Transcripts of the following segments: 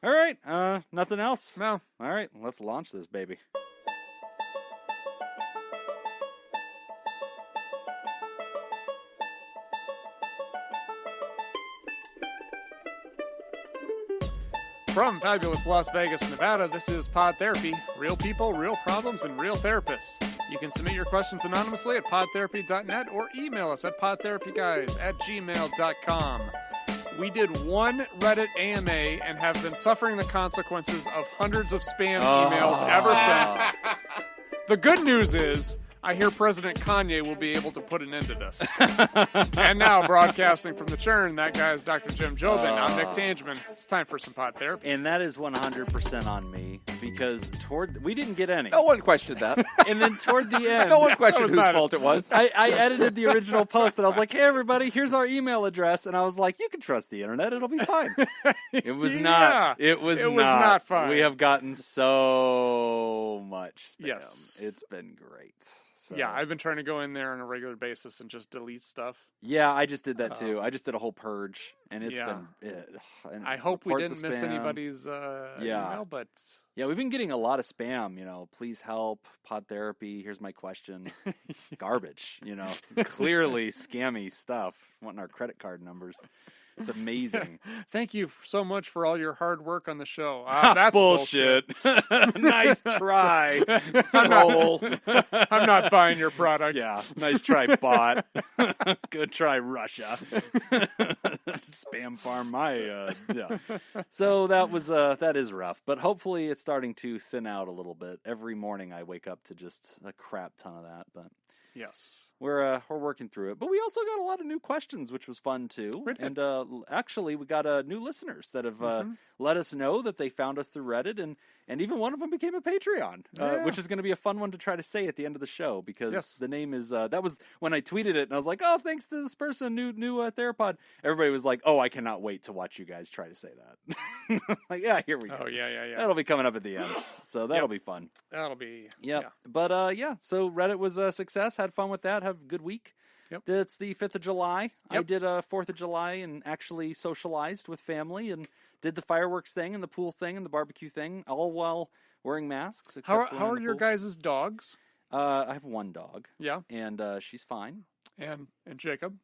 All right. Nothing else? No. All right. Let's launch this baby. From fabulous Las Vegas, Nevada, this is Pod Therapy. Real people, real problems, and real therapists. You can submit your questions anonymously at podtherapy.net or email us at podtherapyguys@gmail.com. We did one Reddit AMA and have been suffering the consequences of hundreds of spam emails ever since. The good news is, I hear President Kanye will be able to put an end to this. And now, broadcasting from the churn, that guy is Dr. Jim Jobin. I'm Nick Tangeman. It's time for some Pod Therapy. And that is 100% on me, because we didn't get any. No one questioned that. And then toward the end, No one questioned whose fault it was. I edited the original post, and I was like, hey, everybody, here's our email address. And I was like, you can trust the internet. It'll be fine. It was not. It was not fine. We have gotten so much spam. Yes. It's been great. So. Yeah, I've been trying to go in there on a regular basis and just delete stuff. Yeah, I just did that too. I just did a whole purge, and it's Yeah. been. And I hope we report didn't the miss spam. anybody's email, but Yeah, we've been getting a lot of spam. Please help. Pod therapy. Here's my question. Garbage. Clearly scammy stuff. Wanting our credit card numbers. It's amazing. Thank you so much for all your hard work on the show. That's bullshit. Nice try. Troll. I'm not buying your product. Yeah, nice try, bot. Good try, Russia. Spam farm my. Yeah. So that is rough, but hopefully it's starting to thin out a little bit. Every morning I wake up to just a crap ton of that, but. Yes. We're working through it. But we also got a lot of new questions, which was fun, too. And actually, we got new listeners that have let us know that they found us through Reddit, and even one of them became a Patreon, which is going to be a fun one to try to say at the end of the show, because the name is, that was when I tweeted it, and I was like, oh, thanks to this person, new THERAPOD. Everybody was like, oh, I cannot wait to watch you guys try to say that. Like, yeah, here we go. Oh, yeah. That'll be coming up at the end, so that'll be fun. That'll be... Yep. Yeah. But, so Reddit was a success. Had fun with that. Have a good week. Yep. It's the 5th of July. Yep. I did a 4th of July and actually socialized with family and did the fireworks thing and the pool thing and the barbecue thing, all while wearing masks. How are your guys' dogs? I have one dog. Yeah. And she's fine. And Jacob?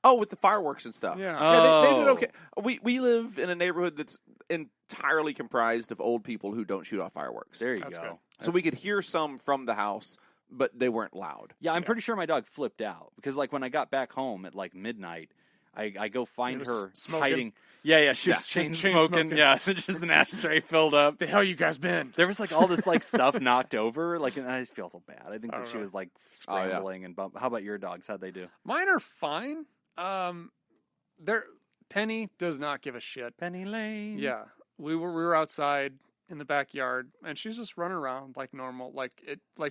Oh, with the fireworks and stuff. Yeah. Yeah, they did okay. We live in a neighborhood that's entirely comprised of old people who don't shoot off fireworks. There you That's go. good. So we could hear some from the house, but they weren't loud. Yeah, I'm pretty sure my dog flipped out because, like, when I got back home at like midnight, I go find her smoking. hiding. Yeah, she was chain smoking. Yeah, just an ashtray filled up. The hell you guys been? There was like all this like stuff knocked over. Like, and I feel so bad. I think that she really? was like scrambling and bump. How about your dogs? How'd they do? Mine are fine. Penny does not give a shit. Penny Lane. Yeah, we were outside in the backyard, and she's just running around like normal, like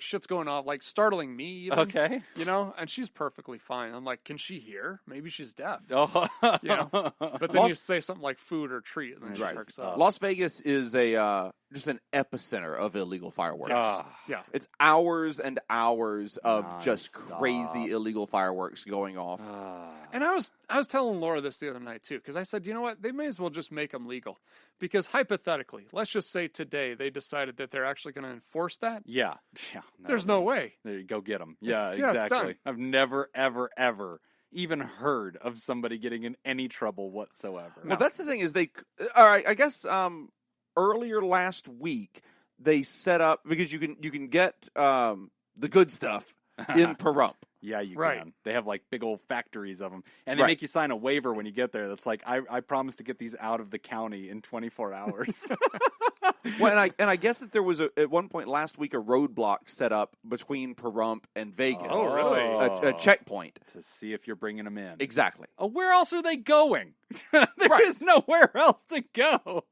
shit's going off, like startling me. Even, Okay. And she's perfectly fine. I'm like, can she hear? Maybe she's deaf. Oh. But then you say something like food or treat, and then she perks up. Las Vegas is just an epicenter of illegal fireworks. Yeah. It's hours and hours of just Non-stop. crazy illegal fireworks going off. And I was telling Laura this the other night too, because I said, you know what, they may as well just make them legal, because hypothetically, let's just say today they decided that they're actually going to enforce that. Yeah. There's no way. There you go. Get them. Yeah, It's exactly. done. I've never, ever, ever even heard of somebody getting in any trouble whatsoever. Well, that's the thing is all right, I guess earlier last week they set up, because you can get the good stuff in Pahrump. Yeah, you Right. can. They have like big old factories of them, and they make you sign a waiver when you get there. That's like, I promise to get these out of the county in 24 hours. Well, and I guess that there was at one point last week a roadblock set up between Pahrump and Vegas. Oh, really? A checkpoint to see if you're bringing them in. Exactly. Oh, where else are they going? There is nowhere else to go.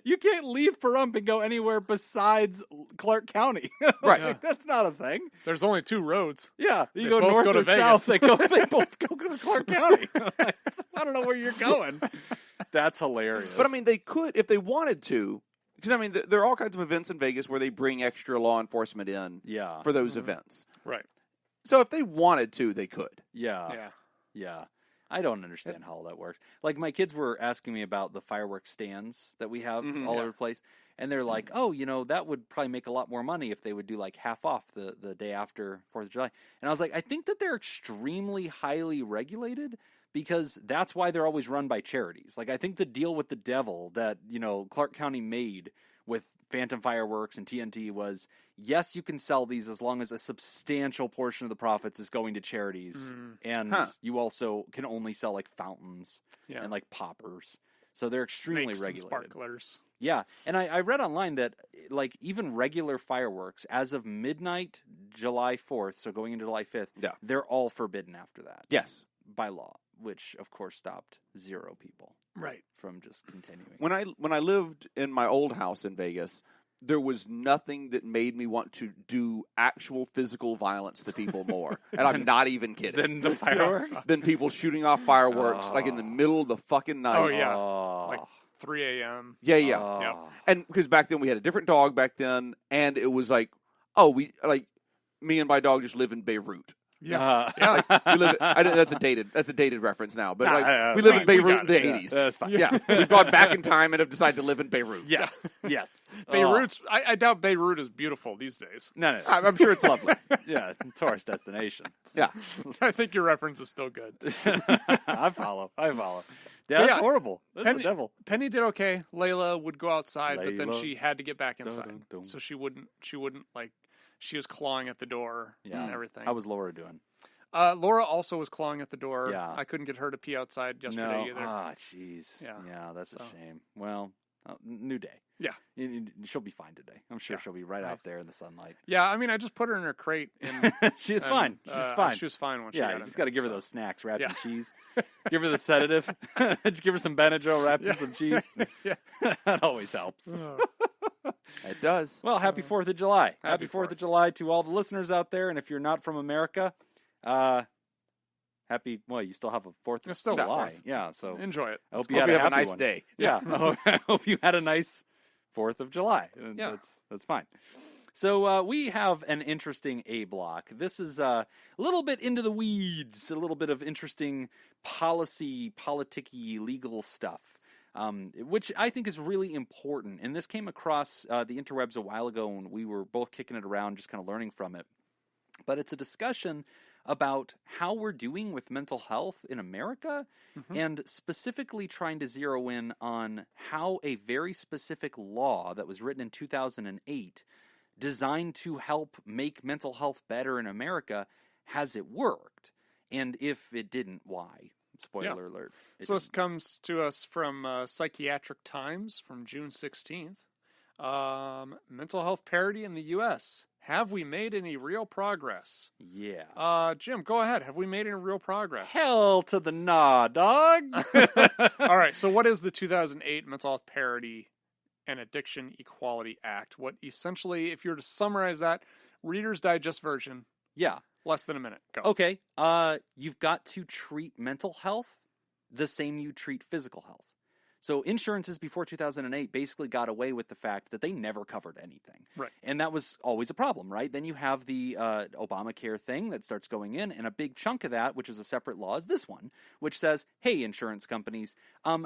You can't leave Pahrump and go anywhere besides Clark County. Right. Like, that's not a thing. There's only 2 roads. Yeah, you They go both north go to or south. Vegas. They both go to Clark County. I don't know where you're going. That's hilarious. But I mean, they could, if they wanted to, because I mean, there are all kinds of events in Vegas where they bring extra law enforcement in yeah, for those events. Right. So if they wanted to, they could. yeah. I don't understand how all that works. Like, my kids were asking me about the fireworks stands that we have all over the place. And they're like, oh, that would probably make a lot more money if they would do like half off the day after 4th of July. And I was like, I think that they're extremely highly regulated because that's why they're always run by charities. Like, I think the deal with the devil that, Clark County made with Phantom Fireworks and TNT was, yes, you can sell these as long as a substantial portion of the profits is going to charities. And you also can only sell like fountains and like poppers. So they're extremely regulated. Sparklers. Yeah, and I read online that like even regular fireworks, as of midnight July 4th, so going into July 5th, they're all forbidden after that. Yes. By law, which of course stopped 0 people from just continuing. When I lived in my old house in Vegas, there was nothing that made me want to do actual physical violence to people more. And I'm not even kidding. Than the fireworks? Than people shooting off fireworks like in the middle of the fucking night. Oh, yeah. Like 3 a.m. Yeah. Yep. And because back then we had a different dog back then, and it was like, me and my dog just live in Beirut. Yeah. We live. That's a dated reference now, but we live in Beirut in the 80s. That's fine. Yeah, we've gone back in time and have decided to live in Beirut. Yes. Beirut's. I doubt Beirut is beautiful these days. No. I'm sure it's lovely. Yeah, tourist destination. Yeah, I think your reference is still good. I follow. That's horrible. That's the devil. Penny did okay. Layla would go outside, but then she had to get back inside, Dun. so she wouldn't like. She was clawing at the door and everything. How was Laura doing? Laura also was clawing at the door. Yeah. I couldn't get her to pee outside yesterday either. Jeez. Yeah. That's a shame. Well, new day. Yeah. She'll be fine today. I'm sure she'll be right out there in the sunlight. Yeah, I mean, I just put her in her crate. And, She was fine. She was fine when she got in. You just got to give her those snacks wrapped in cheese. Give her the sedative. Give her some Benadryl wrapped in some cheese. Yeah. That always helps. it does. Well, happy 4th of July. Happy 4th of July to all the listeners out there. And if you're not from America, you still have a 4th of July. 4th. Yeah, so enjoy it. I hope you have a nice day. Yeah, I hope you had a nice 4th of July. Yeah. That's fine. So we have an interesting A block. This is a little bit into the weeds, a little bit of interesting politicky, legal stuff. Which I think is really important. And this came across the interwebs a while ago, and we were both kicking it around, just kind of learning from it. But it's a discussion about how we're doing with mental health in America, and specifically trying to zero in on how a very specific law that was written in 2008, designed to help make mental health better in America, has it worked? And if it didn't, why? Spoiler alert. So this comes to us from Psychiatric Times from June 16th. Mental health parity in the U.S. Have we made any real progress? Yeah. Jim, go ahead. Have we made any real progress? Hell to the nah, dog. All right. So what is the 2008 Mental Health Parity and Addiction Equality Act? What essentially, if you were to summarize that, Reader's Digest version. Yeah. Less than a minute. Go. Okay. You've got to treat mental health the same you treat physical health. So insurances before 2008 basically got away with the fact that they never covered anything. Right. And that was always a problem, right? Then you have the Obamacare thing that starts going in, and a big chunk of that, which is a separate law, is this one, which says, hey, insurance companies,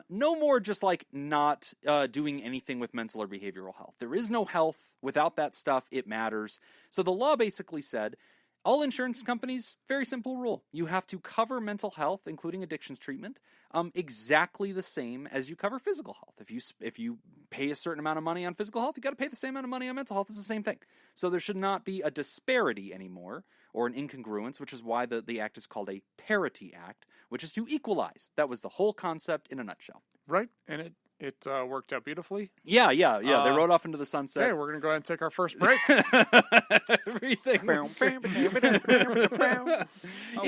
no more just like not doing anything with mental or behavioral health. There is no health without that stuff. It matters. So the law basically said, all insurance companies, very simple rule. You have to cover mental health, including addictions treatment, exactly the same as you cover physical health. If you pay a certain amount of money on physical health, you got to pay the same amount of money on mental health. It's the same thing. So there should not be a disparity anymore or an incongruence, which is why the act is called a parity act, which is to equalize. That was the whole concept in a nutshell. Right, and it worked out beautifully. Yeah. They rode off into the sunset. Okay, we're going to go ahead and take our first break. Everything.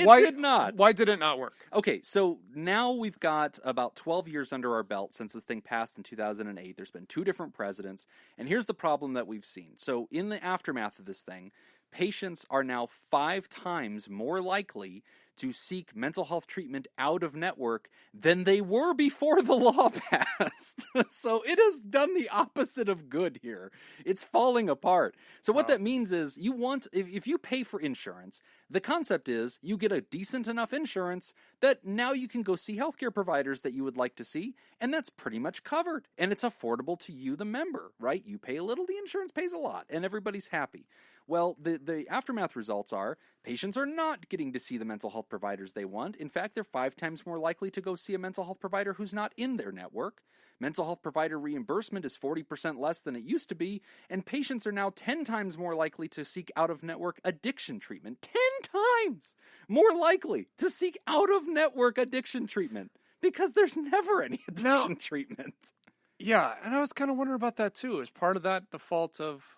Why did not. Why did it not work? Okay, so now we've got about 12 years under our belt since this thing passed in 2008. There's been 2 different presidents, and here's the problem that we've seen. So in the aftermath of this thing, patients are now 5 times more likely to seek mental health treatment out of network than they were before the law passed. So it has done the opposite of good here. It's falling apart. So what that means is you want, if you pay for insurance, the concept is you get a decent enough insurance that now you can go see healthcare providers that you would like to see, and that's pretty much covered. And it's affordable to you, the member, right? You pay a little, the insurance pays a lot, and everybody's happy. Well, the aftermath results are patients are not getting to see the mental health providers they want. In fact, they're 5 times more likely to go see a mental health provider who's not in their network. Mental health provider reimbursement is 40% less than it used to be, and patients are now 10 times more likely to seek out-of-network addiction treatment. 10 times more likely to seek out-of-network addiction treatment because there's never any addiction treatment. Yeah, and I was kind of wondering about that too. Is part of that the fault of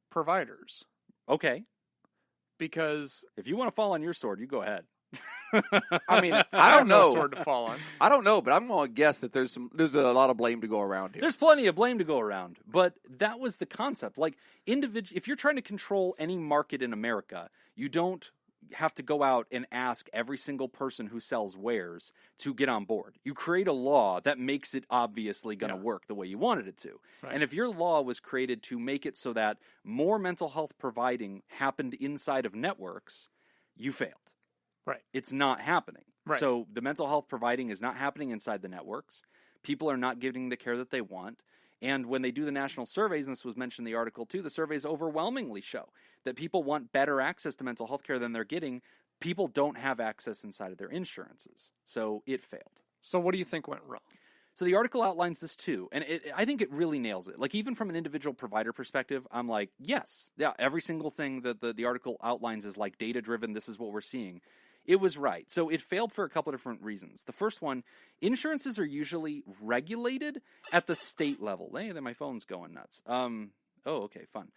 providers? Okay. Because if you want to fall on your sword, you go ahead. I mean, I don't know. No sword to fall on. I don't know, but I'm going to guess that there's a lot of blame to go around here. There's plenty of blame to go around, but that was the concept. Like, if you're trying to control any market in America, you don't have to go out and ask every single person who sells wares to get on board. You create a law that makes it obviously going to work the way you wanted it to. Right. And if your law was created to make it so that more mental health providing happened inside of networks, you failed. Right. It's not happening. Right. So the mental health providing is not happening inside the networks. People are not getting the care that they want. And when they do the national surveys, and this was mentioned in the article too, the surveys overwhelmingly show that people want better access to mental health care than they're getting. People don't have access inside of their insurances. So it failed. So what do you think went wrong? So the article outlines this too, and I think it really nails it. Like, even from an individual provider perspective, I'm like, yes, yeah, every single thing that the article outlines is like data-driven, this is what we're seeing. It was right. So it failed for a couple of different reasons. The first one, insurances are usually regulated at the state level. Hey, then my phone's going nuts. Okay, fun.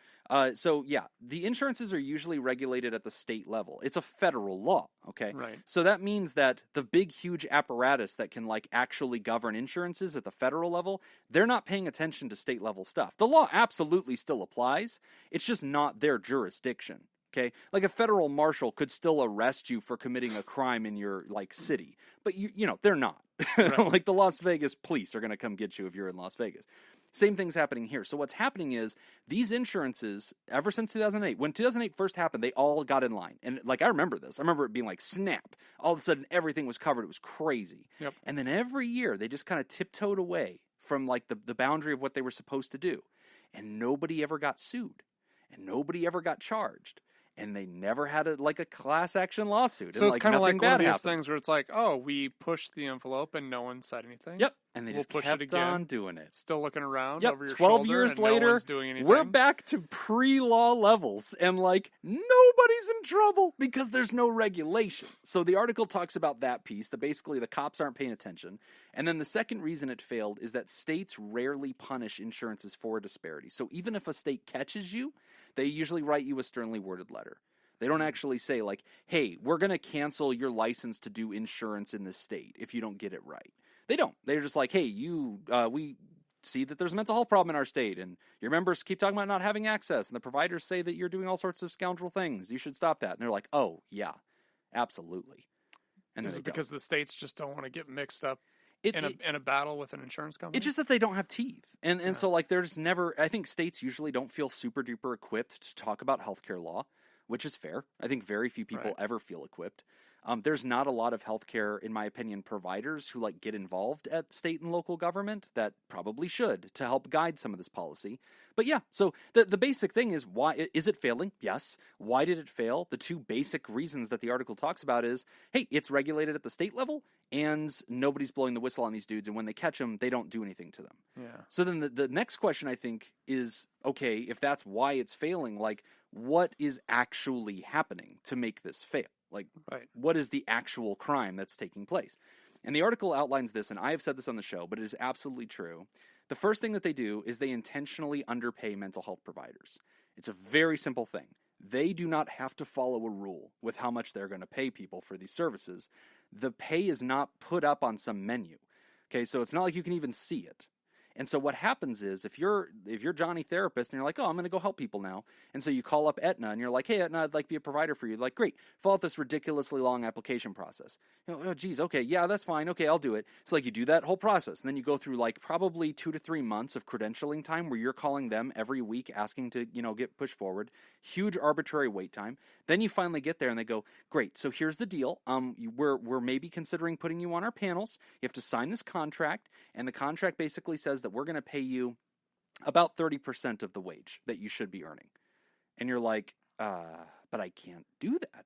So yeah, the insurances are usually regulated at the state level. It's a federal law, okay? Right. So that means that the big, huge apparatus that can like actually govern insurances at the federal level, they're not paying attention to state level stuff. The law absolutely still applies. It's just not their jurisdiction. Okay, like a federal marshal could still arrest you for committing a crime in your like city, but you know they're not. Right. Like the Las Vegas police are going to come get you if you're in Las Vegas. Same thing's happening here. So what's happening is these insurances, ever since 2008, when 2008 first happened, they all got in line. And like I remember this. I remember it being like snap. All of a sudden, everything was covered. It was crazy. Yep. And then every year they just kind of tiptoed away from like the boundary of what they were supposed to do, and nobody ever got sued, and nobody ever got charged. And they never had a class action lawsuit. So it's kind of like one of these happened. things where it's like, oh, we pushed the envelope and no one said anything. Yep. And they just push kept it again, on doing it. Still looking around yep. over your 12 shoulder years and later, no one's doing anything. We're back to pre-law levels. And like nobody's in trouble because there's no regulation. So the article talks about that piece, that basically the cops aren't paying attention. And then the second reason it failed is that states rarely punish insurances for a disparity. So even if a state catches you, they usually write you a sternly worded letter. They don't actually say, like, hey, we're going to cancel your license to do insurance in this state if you don't get it right. They don't. They're just like, hey, we see that there's a mental health problem in our state, and your members keep talking about not having access, and the providers say that you're doing all sorts of scoundrel things. You should stop that. And they're like, oh, yeah, absolutely. And is it because the states just don't want to get mixed up in a battle with an insurance company? It's just that they don't have teeth. And so, like, there's never – I think states usually don't feel super duper equipped to talk about healthcare law, which is fair. I think very few people ever feel equipped. There's not a lot of healthcare, in my opinion, providers who like get involved at state and local government that probably should to help guide some of this policy. But yeah, so the basic thing is, why is it failing? Yes. Why did it fail? The two basic reasons that the article talks about is, hey, it's regulated at the state level and nobody's blowing the whistle on these dudes. And when they catch them, they don't do anything to them. Yeah. So then the next question I think is, okay, if that's why it's failing, like what is actually happening to make this fail? Like, what is the actual crime that's taking place? And the article outlines this, and I have said this on the show, but it is absolutely true. The first thing that they do is they intentionally underpay mental health providers. It's a very simple thing. They do not have to follow a rule with how much they're going to pay people for these services. The pay is not put up on some menu. Okay, so it's not like you can even see it. And so what happens is if you're Johnny Therapist and you're like, oh, I'm going to go help people now. And so you call up Aetna and you're like, hey, Aetna, I'd like to be a provider for you. Like, great, fill out this ridiculously long application process. Oh, geez, okay, yeah, that's fine. Okay, I'll do it. So like you do that whole process. And then you go through like probably 2 to 3 months of credentialing time where you're calling them every week asking to, get pushed forward. Huge arbitrary wait time. Then you finally get there and they go, great, so here's the deal. We're maybe considering putting you on our panels. You have to sign this contract. And the contract basically says that we're going to pay you about 30% of the wage that you should be earning. And you're like, but I can't do that.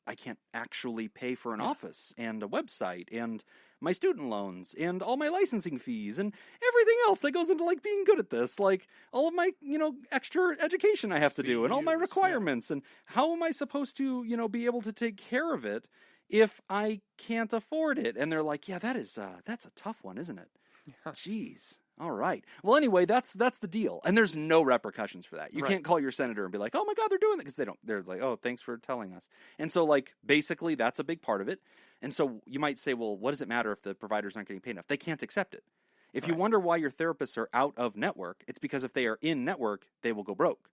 I can't actually pay for an office and a website and my student loans and all my licensing fees and everything else that goes into like being good at this, like all of my, extra education I have to do and all my requirements. And how am I supposed to, be able to take care of it if I can't afford it? And they're like, yeah, that's a tough one, isn't it? Yeah. Jeez. All right. Well, anyway, that's the deal. And there's no repercussions for that. You can't call your senator and be like, oh my God, they're doing that, because they're like, oh, thanks for telling us. And so like, basically that's a big part of it. And so you might say, well, what does it matter if the providers aren't getting paid enough? They can't accept it. If you wonder why your therapists are out of network, it's because if they are in network, they will go broke.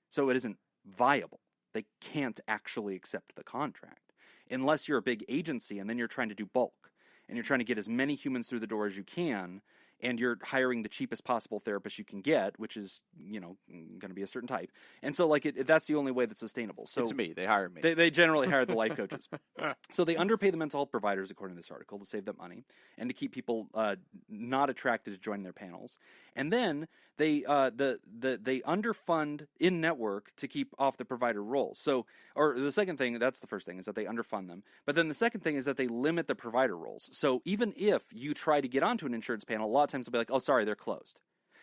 So it isn't viable. They can't actually accept the contract unless you're a big agency and then you're trying to do bulk and you're trying to get as many humans through the door as you can. And you're hiring the cheapest possible therapist you can get, which is, going to be a certain type. And so, like, that's the only way that's sustainable. So it's me. They hire me. They generally hire the life coaches. So they underpay the mental health providers, according to this article, to save that money and to keep people not attracted to join their panels. And then they underfund in network to keep off the provider rolls. So, or the second thing, that's the first thing, is that they underfund them. But then the second thing is that they limit the provider rolls. So even if you try to get onto an insurance panel, a lot of times they'll be like, oh, sorry, they're closed.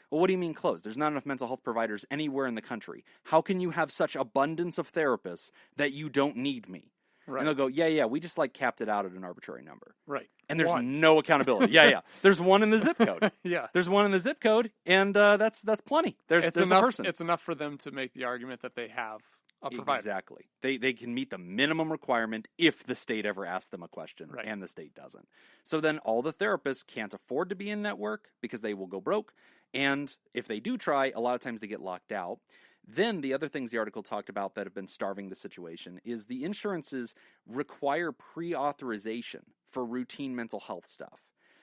Well, what do you mean closed? There's not enough mental health providers anywhere in the country. How can you have such abundance of therapists that you don't need me? Right. And they'll go, yeah, we just like capped it out at an arbitrary number. Right. And there's no accountability. Yeah. There's one in the zip code. Yeah. There's one in the zip code, and that's plenty. There's enough, a person. It's enough for them to make the argument that they have a provider. Exactly. They can meet the minimum requirement if the state ever asks them a question, and the state doesn't. So then all the therapists can't afford to be in network because they will go broke. And if they do try, a lot of times they get locked out. Then the other things the article talked about that have been starving the situation is the insurances require pre-authorization for routine mental health stuff.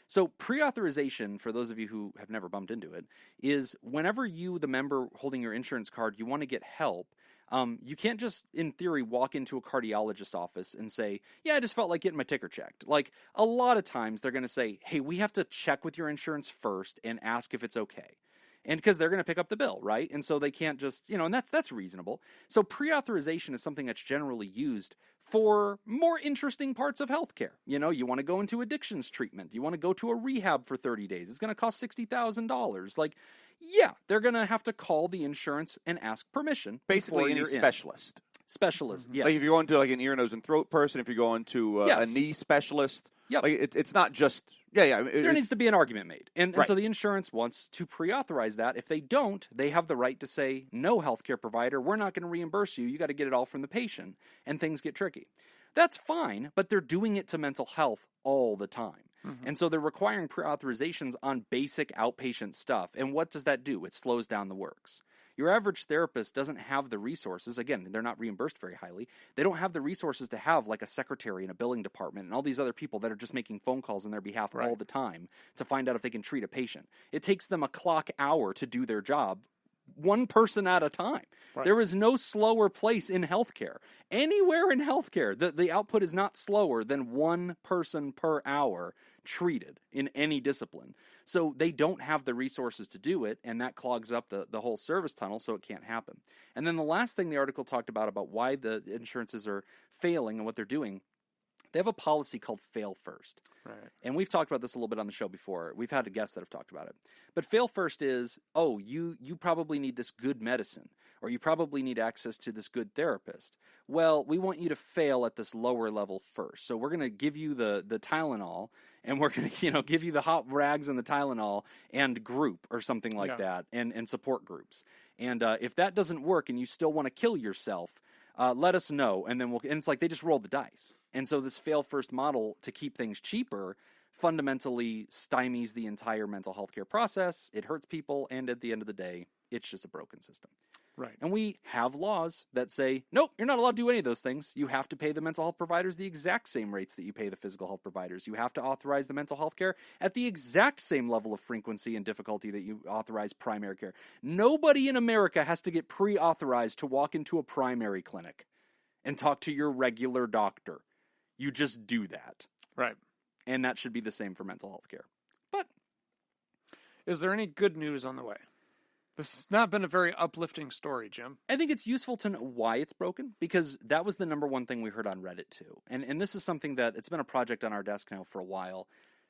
So pre-authorization, for those of you who have never bumped into it, is whenever you, the member holding your insurance card, you want to get help, you can't just, in theory, walk into a cardiologist's office and say, yeah, I just felt like getting my ticker checked. Like, a lot of times they're going to say, hey, we have to check with your insurance first and ask if it's okay. And because they're going to pick up the bill, right? And so they can't just, and that's reasonable. So pre-authorization is something that's generally used for more interesting parts of healthcare. You want to go into addictions treatment. You want to go to a rehab for 30 days. It's going to cost $60,000. Like, yeah, they're going to have to call the insurance and ask permission. Basically, any specialist. Specialist, yes. Like if you're going to like an ear, nose, and throat person, if you're going to a knee specialist, like it's not just there needs to be an argument made, and so the insurance wants to pre-authorize that. If they don't, they have the right to say, no, healthcare provider, we're not going to reimburse you. You got to get it all from the patient, and things get tricky. That's fine, but they're doing it to mental health all the time. Mm-hmm. And so they're requiring pre-authorizations on basic outpatient stuff. And what does that do? It slows down the works. Your average therapist doesn't have the resources. Again, they're not reimbursed very highly. They don't have the resources to have like a secretary and a billing department and all these other people that are just making phone calls on their behalf all the time to find out if they can treat a patient. It takes them a clock hour to do their job, one person at a time. Right. There is no slower place in healthcare. Anywhere in healthcare, the output is not slower than one person per hour treated in any discipline. So they don't have the resources to do it, and that clogs up the whole service tunnel, so it can't happen. And then the last thing the article talked about why the insurances are failing and what they're doing, they have a policy called fail first. Right. And we've talked about this a little bit on the show before. We've had guests that have talked about it. But fail first is, you probably need this good medicine, or you probably need access to this good therapist. Well, we want you to fail at this lower level first. So we're going to give you the Tylenol, and we're going to give you the hot rags and the Tylenol and group or something like that, and support groups. And if that doesn't work and you still want to kill yourself, let us know, and then and it's like they just rolled the dice. And so this fail first model to keep things cheaper fundamentally stymies the entire mental health care process. It hurts people, and at the end of the day, it's just a broken system. Right. And we have laws that say, nope, you're not allowed to do any of those things. You have to pay the mental health providers the exact same rates that you pay the physical health providers. You have to authorize the mental health care at the exact same level of frequency and difficulty that you authorize primary care. Nobody in America has to get pre-authorized to walk into a primary clinic and talk to your regular doctor. You just do that. Right. And that should be the same for mental health care. But is there any good news on the way? This has not been a very uplifting story, Jim. I think it's useful to know why it's broken, because that was the number one thing we heard on Reddit too. And this is something that it's been a project on our desk now for a while,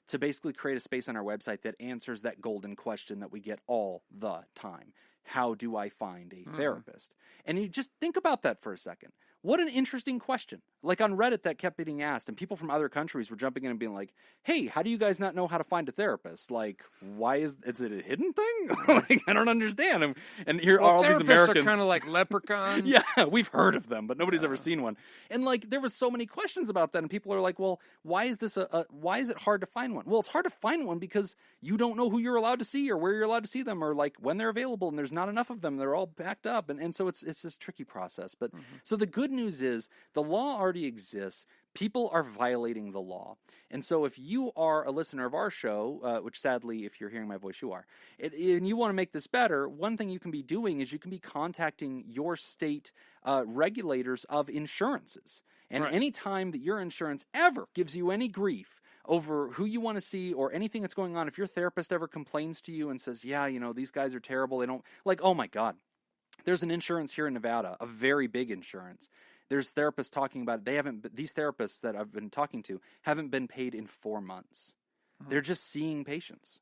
to basically create a space on our website that answers that golden question that we get all the time. How do I find a therapist? And you just think about that for a second. What an interesting question. Like on Reddit, that kept getting asked, and people from other countries were jumping in and being like, hey, how do you guys not know how to find a therapist? Like, why is it a hidden thing? Like, I don't understand. And here are all these Americans. Are kind of like leprechauns. Yeah, we've heard of them, but nobody's ever seen one. And like, there was so many questions about that, and people are like, well, why is this why is it hard to find one? Well, it's hard to find one because you don't know who you're allowed to see or where you're allowed to see them or like when they're available, and there's not enough of them. They're all backed up. And so it's this tricky process. But so the good news is the law already exists. People are violating the law. And so if you are a listener of our show, which sadly, if you're hearing my voice, you are, and you want to make this better, one thing you can be doing is you can be contacting your state regulators of insurances. And any time that your insurance ever gives you any grief over who you want to see or anything that's going on, if your therapist ever complains to you and says, yeah, you know, these guys are terrible, they don't, like, oh my God. There's an insurance here in Nevada, a very big insurance. There's therapists talking about it. These therapists that I've been talking to haven't been paid in 4 months. They're just seeing patients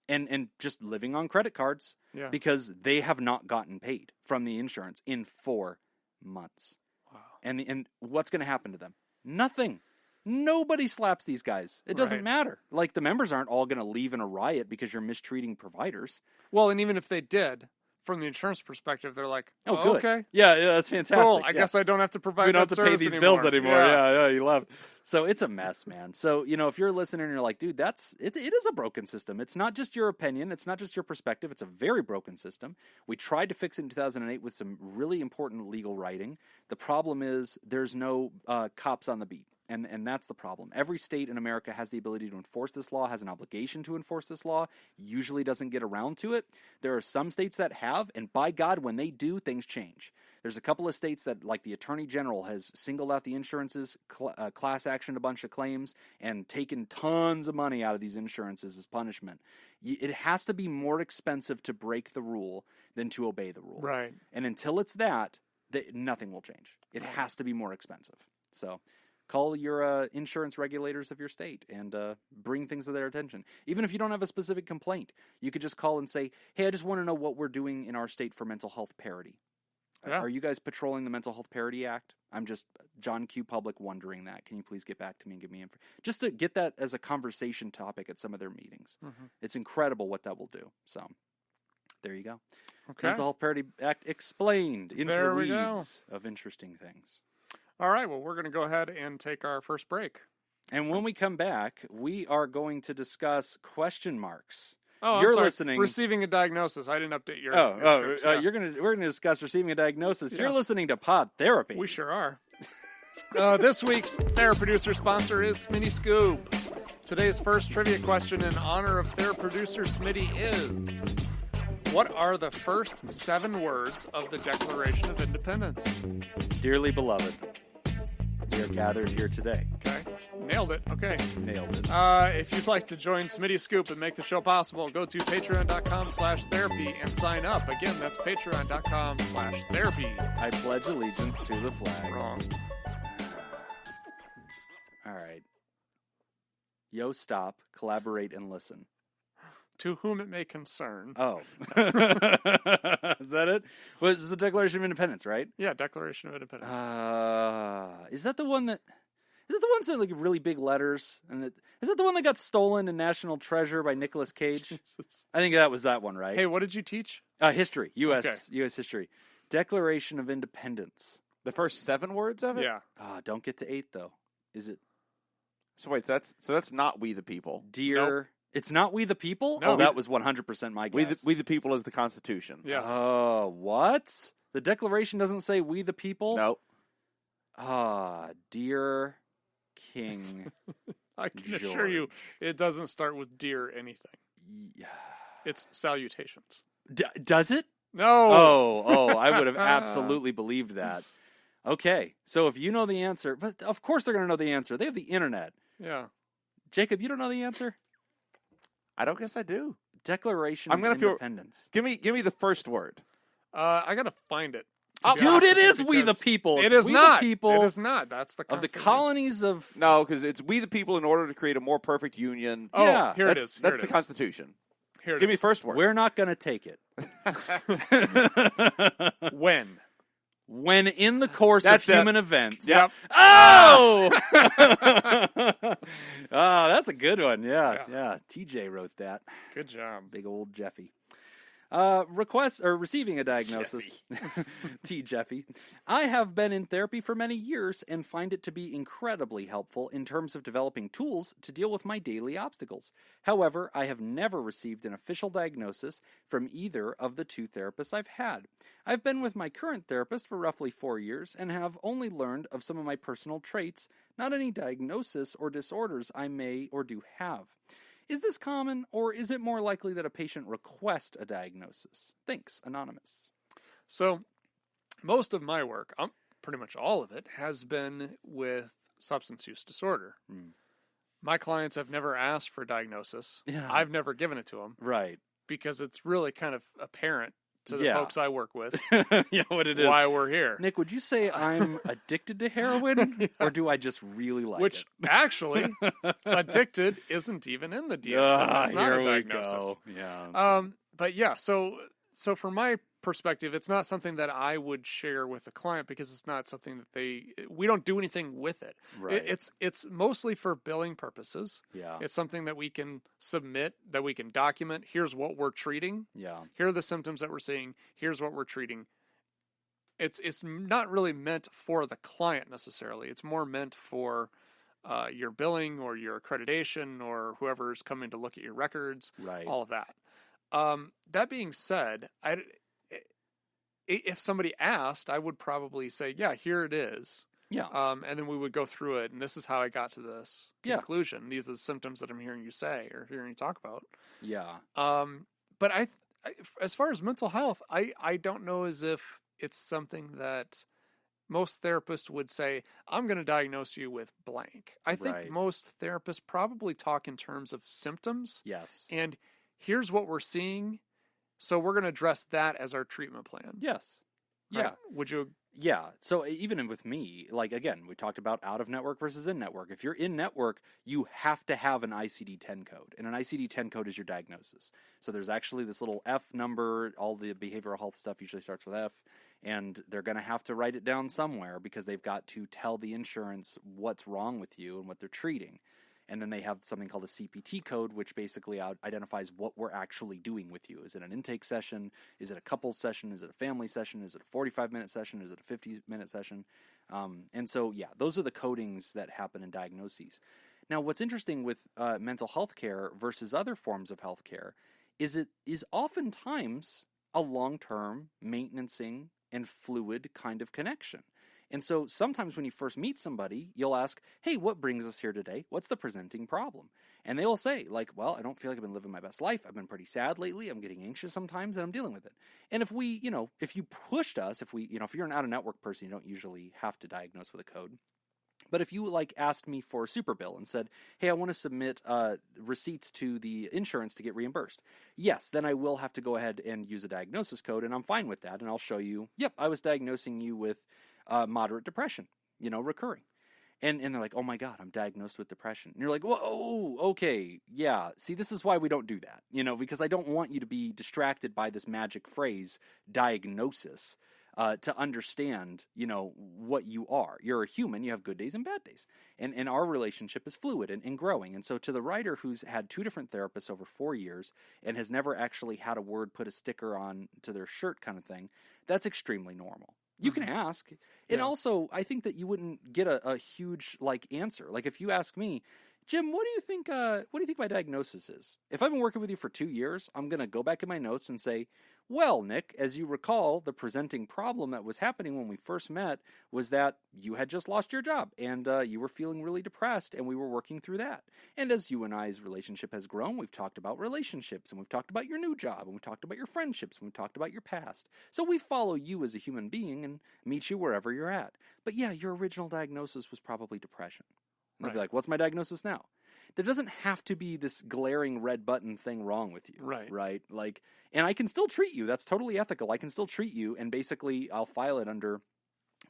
and just living on credit cards because they have not gotten paid from the insurance in 4 months. Wow. And what's going to happen to them? Nothing. Nobody slaps these guys. It doesn't matter. Like, the members aren't all going to leave in a riot because you're mistreating providers. Well, and even if they did, from the insurance perspective, they're like, oh, good. Okay. Yeah, that's fantastic. Cool. I guess I don't have to provide we don't have to pay these bills anymore. Yeah, you left. So it's a mess, man. So, you know, if you're listening and you're like, dude, it is a broken system. It's not just your opinion. It's not just your perspective. It's a very broken system. We tried to fix it in 2008 with some really important legal writing. The problem is there's no cops on the beat. And that's the problem. Every state in America has the ability to enforce this law, has an obligation to enforce this law, usually doesn't get around to it. There are some states that have, and by God, when they do, things change. There's a couple of states that, like the Attorney General, has singled out the insurances, class actioned a bunch of claims, and taken tons of money out of these insurances as punishment. It has to be more expensive to break the rule than to obey the rule. Right. And until it's that, nothing will change. It has to be more expensive. So call your insurance regulators of your state and bring things to their attention. Even if you don't have a specific complaint, you could just call and say, hey, I just want to know what we're doing in our state for mental health parity. Yeah. Are you guys patrolling the Mental Health Parity Act? I'm just John Q. Public wondering that. Can you please get back to me and give me info? Just to get that as a conversation topic at some of their meetings. It's incredible what that will do. So there you go. Okay. Mental Health Parity Act explained into the weeds of interesting things. All right, well, we're going to go ahead and take our first break. And when we come back, we are going to discuss question marks. Oh, you're I'm sorry. Listening. Receiving a diagnosis. I didn't update your. script. Yeah. We're gonna discuss receiving a diagnosis. Yeah. You're listening to Pod Therapy. We sure are. This week's TheraProducer sponsor is Smitty Scoop. Today's first trivia question in honor of TheraProducer Smitty is: what are the first 7 words of the Declaration of Independence? Dearly beloved, we are gathered here today. Okay. Nailed it. Okay. Nailed it. If you'd like to join Smitty Scoop and make the show possible, go to patreon.com/therapy and sign up. Again, that's patreon.com/therapy. I pledge allegiance to the flag. Wrong. All right. Yo, stop, collaborate, and listen. To whom it may concern. Oh. Is that it? Well, this is the Declaration of Independence, right? Yeah, Declaration of Independence. Is that the one that... Is it the one that like really big letters? And is that the one that got stolen in National Treasure by Nicolas Cage? Jesus. I think that was that one, right? Hey, what did you teach? History. U.S. history. Declaration of Independence. The first 7 words of it? Yeah. Don't get to 8, though. Is it? So wait, that's not We the People. Dear, Nope. It's not We the People? No. Oh, that was 100% my guess. We the People is the Constitution. Yes. Oh, what? The Declaration doesn't say We the People? No. Dear King I can assure you, it doesn't start with dear anything. Yeah. It's salutations. Does it? No. Oh, I would have absolutely believed that. Okay, so if you know the answer, but of course they're going to know the answer. They have the internet. Yeah. Jacob, you don't know the answer? I don't guess I do. Declaration I'm gonna of feel- Independence. Give me the first word. I gotta find it. Dude, it is We the People. It It's is We not. the People It is not. That's the of the Constitution. colonies of... No, because it's We the People in order to create a more perfect union. Oh, Yeah, here it that's is. Here that's it the is. Constitution. Here it Give me is. first word. We're not going to take it. When. When in the course That's of it. human events. Yep. Oh! That's a good one. Yeah. TJ wrote that. Good job. Big old Jeffy. Receiving a diagnosis. T. Jeffy. I have been in therapy for many years and find it to be incredibly helpful in terms of developing tools to deal with my daily obstacles. However, I have never received an official diagnosis from either of the two therapists I've had. I've been with my current therapist for roughly 4 years and have only learned of some of my personal traits, not any diagnosis or disorders I may or do have. Is this common, or is it more likely that a patient request a diagnosis? Thanks, Anonymous. So, most of my work, pretty much all of it, has been with substance use disorder. My clients have never asked for a diagnosis. Yeah. I've never given it to them Right. because it's really kind of apparent to the Yeah. folks I work with Yeah, what it is. why we're here. Nick, would you say I'm addicted to heroin, or do I just really like Which it? actually, addicted isn't even in the DSM. It's not here a we diagnosis. go. Yeah. But yeah, so from my perspective, it's not something that I would share with the client because it's not something that we don't do anything with it. Right. It's mostly for billing purposes. Yeah. It's something that we can submit, that we can document. Here's what we're treating. Yeah. Here are the symptoms that we're seeing. Here's what we're treating. It's not really meant for the client necessarily. It's more meant for your billing or your accreditation or whoever's coming to look at your records. Right. All of that. That being said, if somebody asked, I would probably say, yeah, here it is. Yeah. And then we would go through it, and this is how I got to this conclusion. These are the symptoms that I'm hearing you say or hearing you talk about. Yeah. But I as far as mental health, I don't know as if it's something that most therapists would say, I'm going to diagnose you with blank. I think Right. most therapists probably talk in terms of symptoms. Yes. And here's what we're seeing. So we're going to address that as our treatment plan. Yes. Yeah. Right? Would you? Yeah. So even with me, like, again, we talked about out of network versus in network. If you're in network, you have to have an ICD-10 code, and an ICD-10 code is your diagnosis. So there's actually this little F number. All the behavioral health stuff usually starts with F, and they're going to have to write it down somewhere because they've got to tell the insurance what's wrong with you and what they're treating. And then they have something called a CPT code, which basically identifies what we're actually doing with you. Is it an intake session? Is it a couples session? Is it a family session? Is it a 45-minute session? Is it a 50-minute session? And so, yeah, those are the codings that happen in diagnoses. Now, what's interesting with mental health care versus other forms of health care is it is oftentimes a long-term, maintenancing, and fluid kind of connection. And so sometimes when you first meet somebody, you'll ask, hey, what brings us here today? What's the presenting problem? And they'll say, like, well, I don't feel like I've been living my best life. I've been pretty sad lately. I'm getting anxious sometimes, and I'm dealing with it. And if we, if you pushed us, if you're an out-of-network person, you don't usually have to diagnose with a code. But if you, asked me for a super bill and said, hey, I want to submit receipts to the insurance to get reimbursed, yes, then I will have to go ahead and use a diagnosis code, and I'm fine with that. And I'll show you, yep, I was diagnosing you with moderate depression, recurring. And they're like, oh my God, I'm diagnosed with depression. And you're like, whoa, okay, yeah. See, this is why we don't do that, because I don't want you to be distracted by this magic phrase, diagnosis, to understand, what you are. You're a human, you have good days and bad days. And our relationship is fluid and growing. And so to the writer who's had 2 different therapists over 4 years and has never actually had a word put a sticker on to their shirt kind of thing, that's extremely normal. You can ask. And also, I think that you wouldn't get a huge, answer. Like, if you ask me, Jim, what do you think my diagnosis is? If I've been working with you for 2 years, I'm going to go back in my notes and say, well, Nick, as you recall, the presenting problem that was happening when we first met was that you had just lost your job and you were feeling really depressed, and we were working through that. And as you and I's relationship has grown, we've talked about relationships, and we've talked about your new job, and we've talked about your friendships, and we've talked about your past. So we follow you as a human being and meet you wherever you're at. But yeah, your original diagnosis was probably depression. And they'll be like, what's my diagnosis now? There doesn't have to be this glaring red button thing wrong with you. Right? Like, and I can still treat you. That's totally ethical. I can still treat you, and basically I'll file it under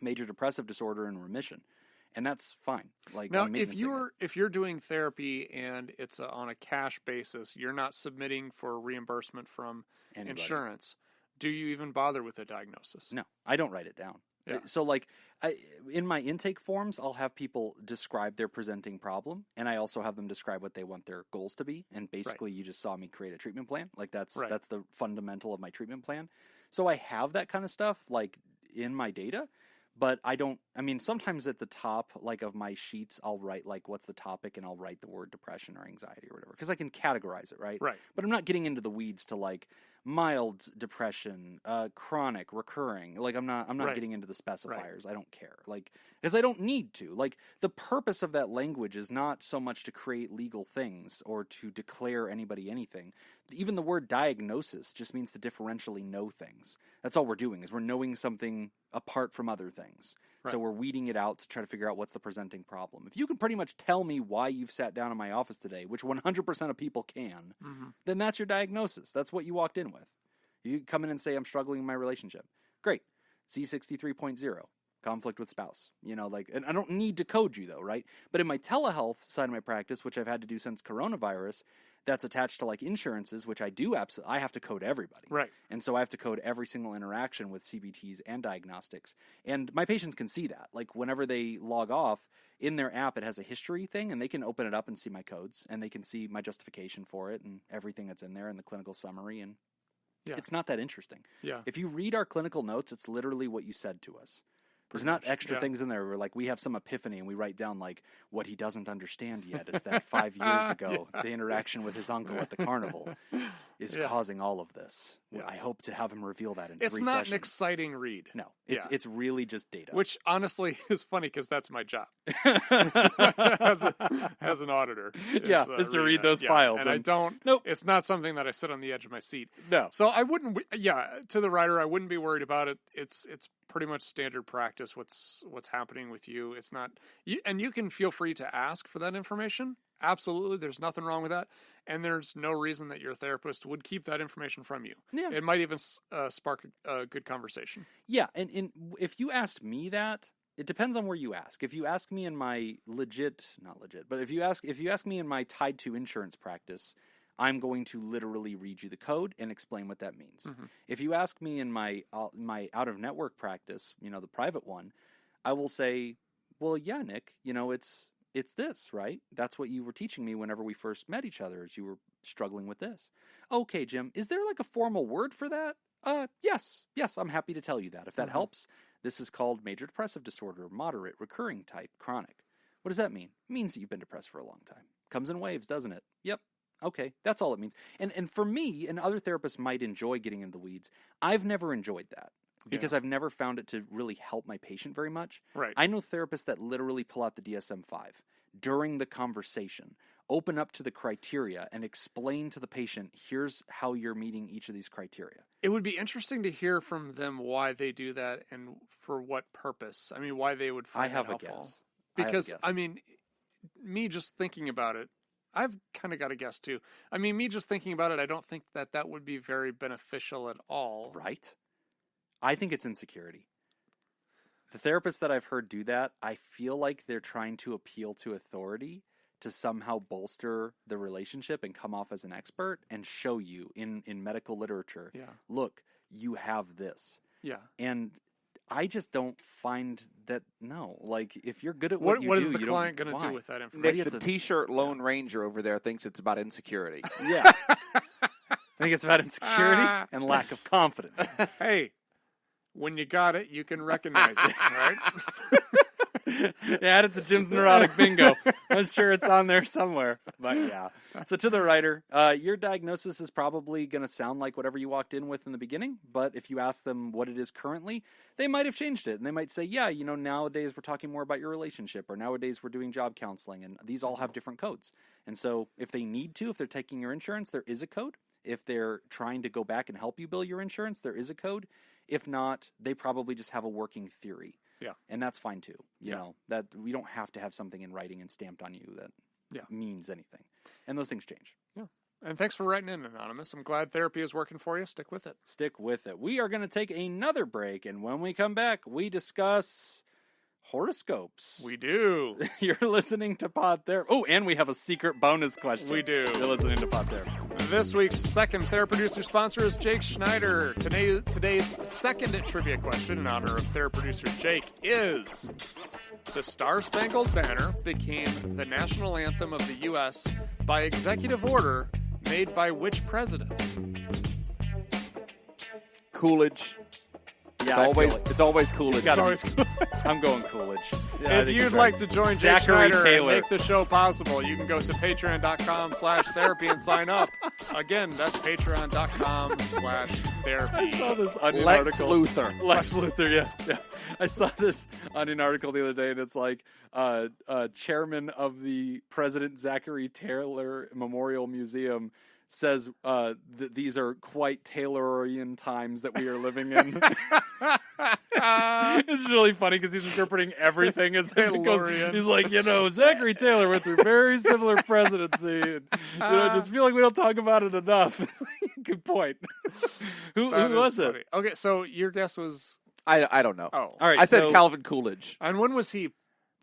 major depressive disorder and remission. And that's fine. Like, now, if you're doing therapy and it's on a cash basis, you're not submitting for reimbursement from insurance. Do you even bother with a diagnosis? No, I don't write it down. Yeah. So, like, in my intake forms, I'll have people describe their presenting problem, and I also have them describe what they want their goals to be. And basically, you just saw me create a treatment plan. Like, that's the fundamental of my treatment plan. So I have that kind of stuff, like, in my data. But sometimes at the top, like, of my sheets, I'll write, like, what's the topic, and I'll write the word depression or anxiety or whatever, because I can categorize it, right? But I'm not getting into the weeds to, like, mild depression, chronic, recurring. Like, I'm not getting into the specifiers. I don't care. Like, because I don't need to. Like, the purpose of that language is not so much to create legal things or to declare anybody anything. Even the word diagnosis just means to differentially know things. That's all we're doing, is we're knowing something apart from other things. So we're weeding it out to try to figure out what's the presenting problem. If you can pretty much tell me why you've sat down in my office today, which 100% of people can, then that's your diagnosis. That's what you walked in with. You come in and say, I'm struggling in my relationship. Great. C63.0. Conflict with spouse. And I don't need to code you, though, right? But in my telehealth side of my practice, which I've had to do since coronavirus, that's attached to, like, insurances, which I do I have to code everybody. And so I have to code every single interaction with CBTs and diagnostics. And my patients can see that. Like, whenever they log off, in their app, it has a history thing, and they can open it up and see my codes, and they can see my justification for it and everything that's in there and the clinical summary. And it's not that interesting. If you read our clinical notes, it's literally what you said to us. There's not extra things in there where, like, we have some epiphany and we write down, like, what he doesn't understand yet is that 5 years ago, the interaction with his uncle at the carnival is causing all of this. I hope to have him reveal that in 3 sessions. It's not an exciting read. No, it's really just data. Which, honestly, is funny because that's my job as an auditor. Is to read those files. And I don't. Nope. It's not something that I sit on the edge of my seat. No. So I wouldn't. To the writer, I wouldn't be worried about it. It's pretty much standard practice. What's happening with you? It's not. And you can feel free to ask for that information. Absolutely, there's nothing wrong with that, and there's no reason that your therapist would keep that information from you. It might even spark a good conversation. And if you asked me that, it depends on where you ask. If you ask me in my if you ask me in my tied to insurance practice, I'm going to literally read you the code and explain what that means. If you ask me in my out of network practice, the private one, I will say, well, yeah, Nick, it's this, right? That's what you were teaching me whenever we first met each other, as you were struggling with this. Okay, Jim, is there like a formal word for that? Yes, I'm happy to tell you that. If that helps, this is called major depressive disorder, moderate, recurring type, chronic. What does that mean? It means that you've been depressed for a long time. Comes in waves, doesn't it? Yep. Okay, that's all it means. And for me, and other therapists might enjoy getting in the weeds, I've never enjoyed that. Because I've never found it to really help my patient very much. I know therapists that literally pull out the DSM-5 during the conversation, open up to the criteria, and explain to the patient, here's how you're meeting each of these criteria. It would be interesting to hear from them why they do that and for what purpose. I mean, why they would find it helpful. I have a guess. Because, me just thinking about it, I've kind of got a guess too. I mean, me just thinking about it, I don't think that would be very beneficial at all. Right? I think it's insecurity. The therapists that I've heard do that, I feel like they're trying to appeal to authority to somehow bolster the relationship and come off as an expert and show you in medical literature, look, you have this. And I just don't find that, like, if you're good at what you do, what is the client going to do with that information? Nick, the T-shirt Lone Ranger over there thinks it's about insecurity. I think it's about insecurity and lack of confidence. Hey. When you got it, you can recognize it, right? Add it to Jim's neurotic bingo. I'm sure it's on there somewhere. But yeah. So to the writer, your diagnosis is probably going to sound like whatever you walked in with in the beginning. But if you ask them what it is currently, they might have changed it. And they might say, yeah, nowadays we're talking more about your relationship, or nowadays we're doing job counseling. And these all have different codes. And so if they need to, if they're taking your insurance, there is a code. If they're trying to go back and help you bill your insurance, there is a code. If not, they probably just have a working theory. Yeah. And that's fine too. You know, that we don't have to have something in writing and stamped on you that means anything. And those things change. Yeah. And thanks for writing in, Anonymous. I'm glad therapy is working for you. Stick with it. Stick with it. We are going to take another break. And when we come back, we discuss horoscopes. We do. You're listening to Pod Therapy. Oh, and we have a secret bonus question. We do. You're listening to Pod Therapy. This week's second TheraProducer sponsor is Jake Schneider. Today's second trivia question in honor of TheraProducer Jake is: the Star-Spangled Banner became the national anthem of the U.S. by executive order made by which president? Coolidge. Yeah, it's always Coolidge. It's always I'm going Coolidge. Yeah, if you'd like to join Jake Zachary Schneider Taylor. and make the show possible, you can go to patreon.com/therapy and sign up. Again, that's patreon.com/therapy. I saw this Onion Lex article. Luthor. Lex Luthor, yeah. I saw this Onion article the other day, and it's like chairman of the President Zachary Taylor Memorial Museum says that these are quite Taylorian times that we are living in. It's really funny because he's interpreting everything as if it goes. He's like, Zachary Taylor went through very similar presidency. And, I just feel like we don't talk about it enough. Good point. Who was it? Okay, so your guess was... I don't know. Oh. All right, I said Calvin Coolidge. And when was he?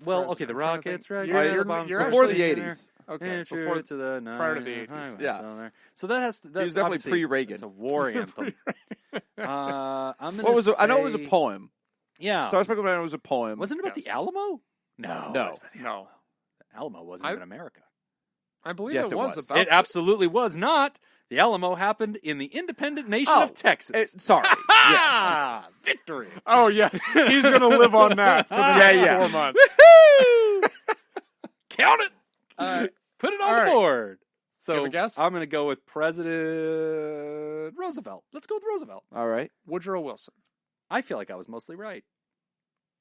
Well, okay, the Rockets, right? You're before the 80s. Okay, prior to the prior to the 80s. Yeah. So that's he was definitely pre-Reagan. It's a war anthem. I'm What was it? I know it was a poem. Yeah. Star-Spangled Banner was a poem. Wasn't it about the Alamo? No. No. The Alamo wasn't even America. I believe Yes, it was was. about... It absolutely was not. The Alamo happened in the independent nation of Texas. Sorry. Yes. Victory. Oh, yeah. He's going to live on that for the next 4 months. Count it. Put it on the board. So you have a guess? I'm going to go with President Roosevelt. Let's go with Roosevelt. All right. Woodrow Wilson. I feel like I was mostly right.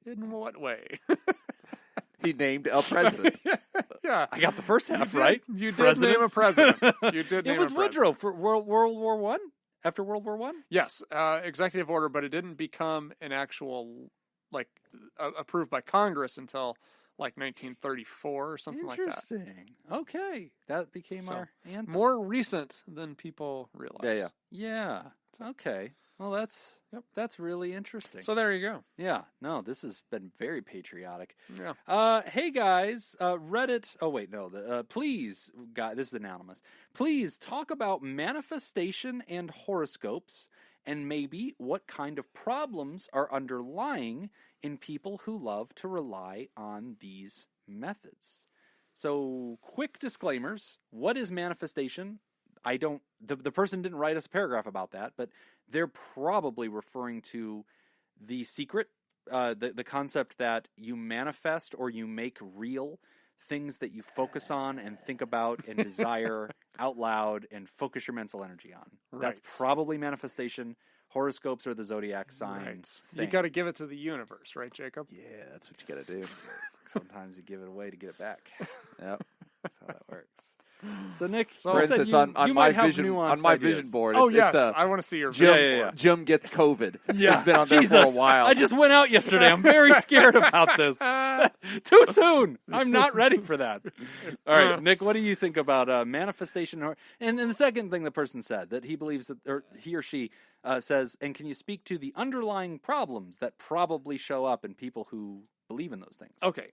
In what way? He named a president. Yeah. I got the first half right. You did name a president. You did name It was a president. Woodrow for World War One. After World War One. Yes, executive order, but it didn't become an actual approved by Congress until like 1934 or something like that. Interesting. Okay, that became our anthem. More recent than people realize. Yeah. Okay. Well, that's really interesting. So there you go. Yeah. No, this has been very patriotic. Yeah. Hey guys, Reddit. Oh wait, no. Please, guys, this is anonymous. Please talk about manifestation and horoscopes, and maybe what kind of problems are underlying in people who love to rely on these methods. So, quick disclaimers. What is manifestation? The person didn't write us a paragraph about that, but they're probably referring to the secret, the concept that you manifest or you make real things that you focus on and think about and desire out loud and focus your mental energy on. Right. That's probably manifestation. Horoscopes are the zodiac signs. Right. You got to give it to the universe, right, Jacob? Yeah, that's what you got to do. Sometimes you give it away to get it back. Yep. That's how that works. So Nick, for instance, on my vision board, oh yes, I want to see your Jim, board. Jim gets COVID. Yeah, it's been on there for a while. I just went out yesterday. I'm very scared about this. Too soon. I'm not ready for that. All right, Nick, what do you think about manifestation? And the second thing the person said that he believes that, or he or she says, and can you speak to the underlying problems that probably show up in people who believe in those things? Okay,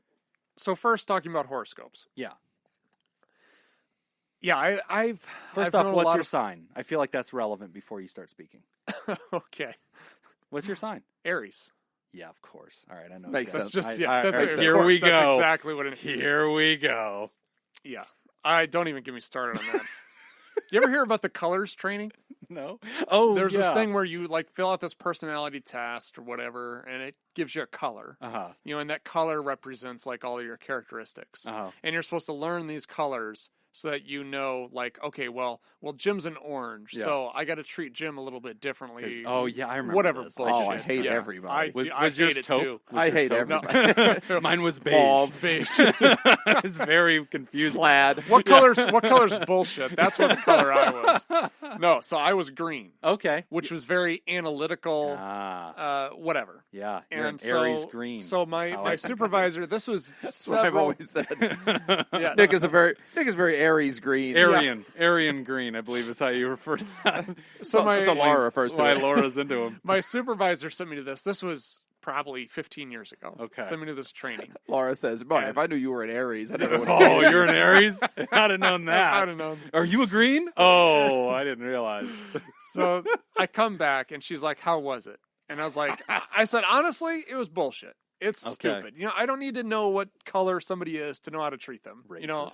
so first talking about horoscopes. Yeah. Yeah, I've First off, what's your sign? I feel like that's relevant before you start speaking. Okay. What's your sign? Aries. Yeah, of course. All right, I know. Makes sense. That's just Here we go. That's exactly what it is. Here we go. Yeah. I don't even get me started on that. You ever hear about the colors training? No. Oh, There's this thing where you like fill out this personality test or whatever, and it gives you a color. You know, and that color represents like all of your characteristics. And you're supposed to learn these colors so that you know, like, okay, well, Jim's an orange, so I got to treat Jim a little bit differently. Oh yeah, I remember. Whatever this. bullshit. Oh, I hate everybody. I yours hate it taupe? too. I hate everybody. Mine was beige. Mauve. Beige. I was very confused. Plaid. What color's bullshit? That's what the color I was. No, so I was green. Okay. Which was very analytical, whatever. Yeah, and an Aries green. So my supervisor, this was That's what I've always said. Yes. Nick is very Aries green. Aryan green, I believe is how you refer to that. So Laura refers to why it. Laura's into him. My supervisor sent me to this. This was probably 15 years ago. Okay. Sent me to this training. Laura says, "Boy, if I knew you were an Aries, I didn't know what." Oh, you're an Aries? I'd have known that. I'd have known. Are you a green? Oh, I didn't realize. So I come back and she's like, "How was it?" And I was like, I said, honestly, it was bullshit. It's stupid. You know, I don't need to know what color somebody is to know how to treat them. Racist. You know,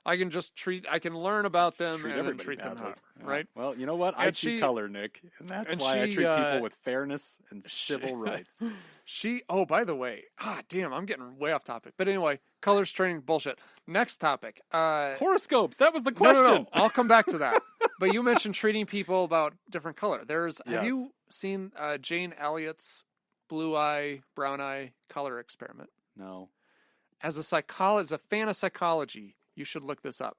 I can just I can learn about them and then treat them badly. right? Well, you know what? I see color, Nick. And that's why I treat people with fairness and civil rights. Oh, by the way, damn, I'm getting way off topic. But anyway, colors training bullshit. Next topic. Horoscopes. That was the question. No. I'll come back to that. But you mentioned treating people about different color. Have you seen Jane Elliott's blue eye, brown eye color experiment? No. As a fan of psychology, you should look this up.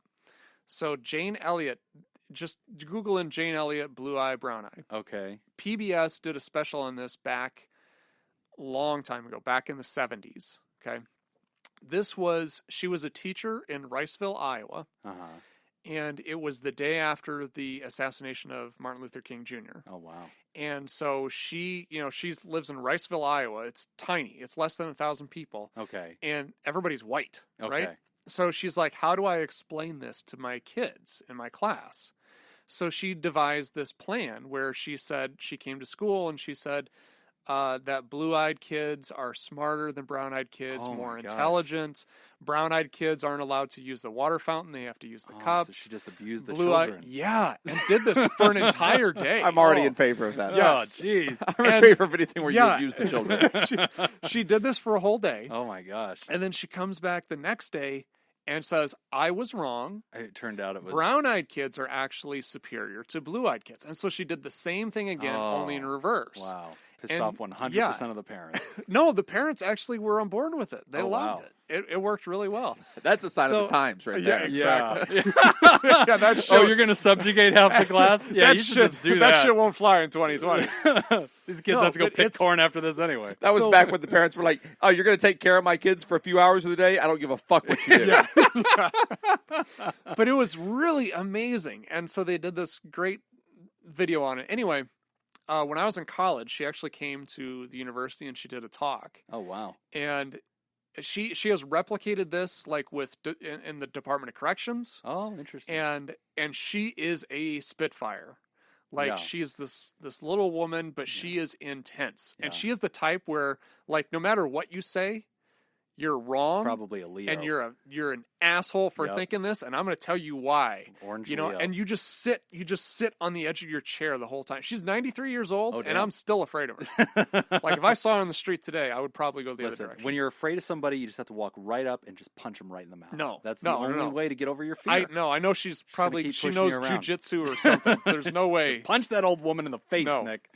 So Jane Elliott, just Google in Jane Elliott, blue eye, brown eye. Okay. PBS did a special on this back long time ago, back in the 70s. Okay. She was a teacher in Riceville, Iowa. And it was the day after the assassination of Martin Luther King Jr. Oh, wow. And so she lives in Riceville, Iowa. It's tiny. It's less than 1,000 people. Okay. And everybody's white, okay. right? So she's like, how do I explain this to my kids in my class? So she devised this plan where she came to school and she said that blue-eyed kids are smarter than brown-eyed kids, more intelligent. Brown-eyed kids aren't allowed to use the water fountain. They have to use the cups. So she just abused the children. Yeah, and did this for an entire day. I'm already in favor of that. Yes. Oh, jeez. I'm in favor of anything where you abuse the children. She did this for a whole day. Oh, my gosh. And then she comes back the next day and says, I was wrong. It turned out it was... Brown-eyed kids are actually superior to blue-eyed kids. And so she did the same thing again, only in reverse. Wow. Pissed off 100% of the parents. No, the parents actually were on board with it. They loved it. It worked really well. That's a sign of the times right there. Exactly. Yeah, that's true. Oh, you're going to subjugate half the class? Yeah, you should just do that. That shit won't fly in 2020. These kids have to go pick corn after this anyway. That was back when the parents were like, oh, you're going to take care of my kids for a few hours of the day? I don't give a fuck what you do. But it was really amazing. And so they did this great video on it. Anyway, when I was in college, she actually came to the university and she did a talk. Oh, wow. And she has replicated this like in the Department of Corrections. Oh, interesting. And she is a spitfire. Like she's this little woman, but she is intense. And she is the type where like no matter what you say, you're wrong. Probably a Leo. And you're an asshole for thinking this, and I'm going to tell you why. Orange Leo. Leo. And you just sit on the edge of your chair the whole time. She's 93 years old, and I'm still afraid of her. Like if I saw her on the street today, I would probably go the other direction. When you're afraid of somebody, you just have to walk right up and just punch them right in the mouth. No, that's the only way to get over your fear. I know she knows jujitsu or something. There's no way. Punch that old woman in the face, Nick.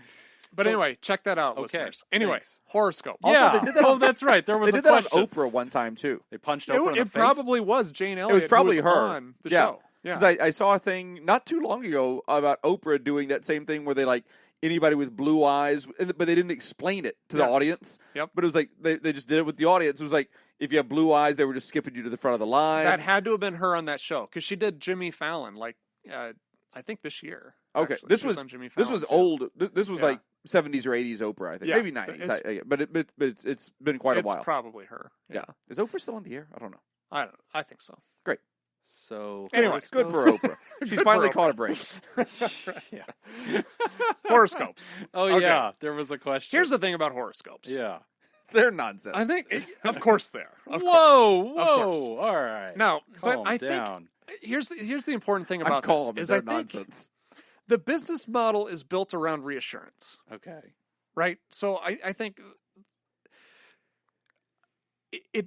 But anyway, check that out, listeners. Anyway, horoscopes. Yeah. They did that that's right. There was they a did question. That on Oprah one time, too. They punched Oprah in the face? It probably was Jane Elliott. It was probably her. On the show. Because I saw a thing not too long ago about Oprah doing that same thing where they like anybody with blue eyes, but they didn't explain it to the audience. Yep. But it was like they just did it with the audience. It was like if you have blue eyes, they were just skipping you to the front of the line. That had to have been her on that show because she did Jimmy Fallon like I think this year. Okay, actually. this She was on Jimmy this Fallon, was too. old. This was like 70s or 80s Oprah, I think. Maybe 90s. But it's been quite a while. It's probably her. Yeah. Is Oprah still on the air? I don't know. I think so. Great. So anyway, good for Oprah. She's finally caught a break. Horoscopes. Oh yeah, there was a question. Here's the thing about horoscopes. Yeah. They're nonsense. I think, of course, they are. Whoa! All right. Now, Calm but I down. here's the important thing I'm about calling this it is that nonsense. the business model is built around reassurance. Okay. Right? So I think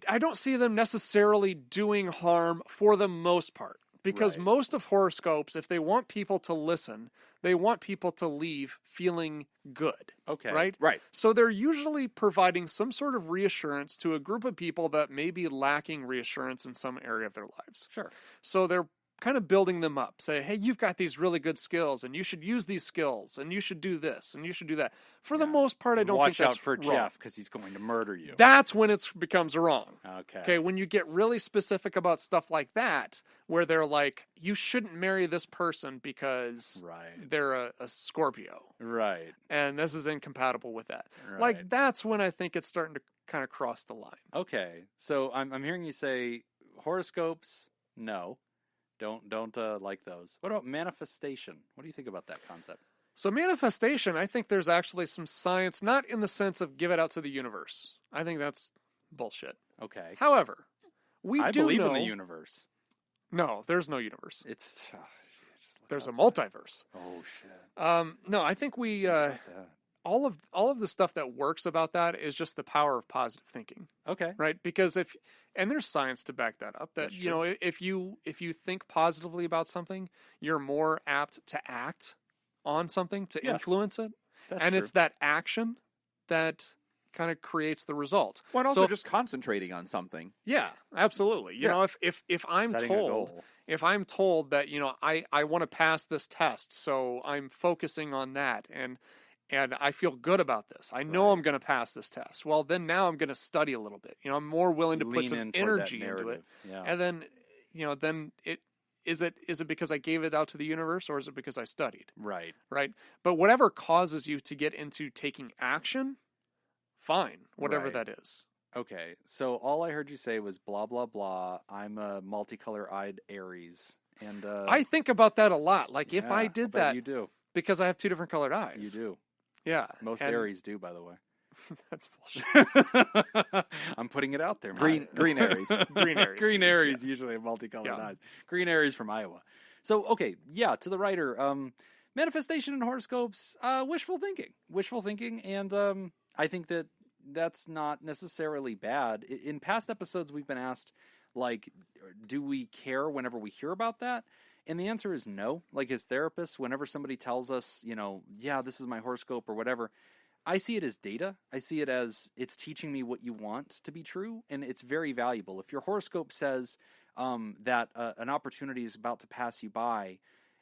I don't see them necessarily doing harm for the most part. Because Right. most of horoscopes, if they want people to listen, they want people to leave feeling good. Okay. Right? Right. So they're usually providing some sort of reassurance to a group of people that may be lacking reassurance in some area of their lives. Sure. So they're kind of building them up. Say, hey, you've got these really good skills, and you should use these skills, and you should do this, and you should do that. For the most part, I don't Watch think that's out for wrong. Jeff because he's going to murder you. That's when it becomes wrong. Okay. Okay, when you get really specific about stuff like that, where they're like, you shouldn't marry this person because Right. they're a Scorpio, Right. and this is incompatible with that. Right. Like, that's when I think it's starting to kind of cross the line. Okay. So I'm hearing you say horoscopes. No. Don't like those. What about manifestation? What do you think about that concept? So manifestation, I think there's actually some science, not in the sense of give it out to the universe. I think that's bullshit. Okay. However, I do believe know... in the universe. No, there's no universe. It's just look There's a outside. multiverse. Oh shit. No, I think we Think about that. all of the stuff that works about that is just the power of positive thinking, Okay. right? Because and there's science to back that up. That That's you know, if you think positively about something, you're more apt to act on something to Yes. influence it, That's and true. it's that action that kind of creates the result. Well, and also So just concentrating on something. Yeah, absolutely. You Yeah. know, if I'm Setting a told goal. if I'm told that, you know, I want to pass this test, so I'm focusing on that and I feel good about this. I know Right. I'm going to pass this test. Well, then now I'm going to study a little bit. You know, I'm more willing to put Lean some in toward that energy into it. narrative. Yeah. And then, you know, then is it because I gave it out to the universe or is it because I studied? Right. Right? But whatever causes you to get into taking action, fine, whatever Right. that is. Okay. So all I heard you say was blah blah blah. I'm a multicolor-eyed Aries, and I think about that a lot. Like if yeah, I I'll did bet that you do. because I have two different colored eyes. You do. Yeah. Most and- Aries do, by the way. That's bullshit. I'm putting it out there. Green Aries. Green Aries. Green Aries usually have multicolored Yeah. eyes. Green Aries from Iowa. So, okay, yeah, to the writer, manifestation in horoscopes, wishful thinking, and I think that that's not necessarily bad. In past episodes, we've been asked, like, do we care whenever we hear about that? And the answer is no. Like, as therapists, whenever somebody tells us, you know, yeah, this is my horoscope or whatever, I see it as data. I see it as it's teaching me what you want to be true, and it's very valuable. If your horoscope says that an opportunity is about to pass you by,